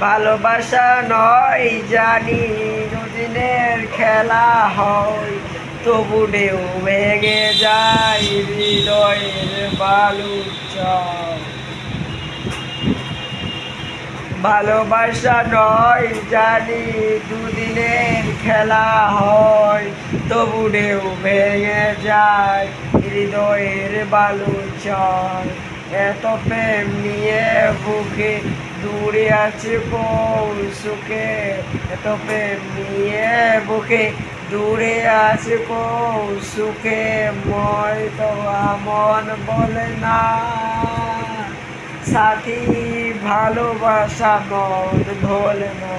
ভালোবাসা নয় জানি দুদিনের খেলা হয়, তবু ঢেউ ভেঙে যায় হৃদয়ের বালুচর। ভালোবাসা নয় জানি দুদিনের খেলা হয়, তবু ঢেউ ভেঙে যায় হৃদয়ের বালুচর। এত প্রেম নিয়ে বুকে দূরে আছে কোন সুখে, এত প্রেম নিয়ে বুকে দূরে আছে কোন সুখে, মই তো আমন বলে না সাথী, ভালোবাসা মন ভোলে না।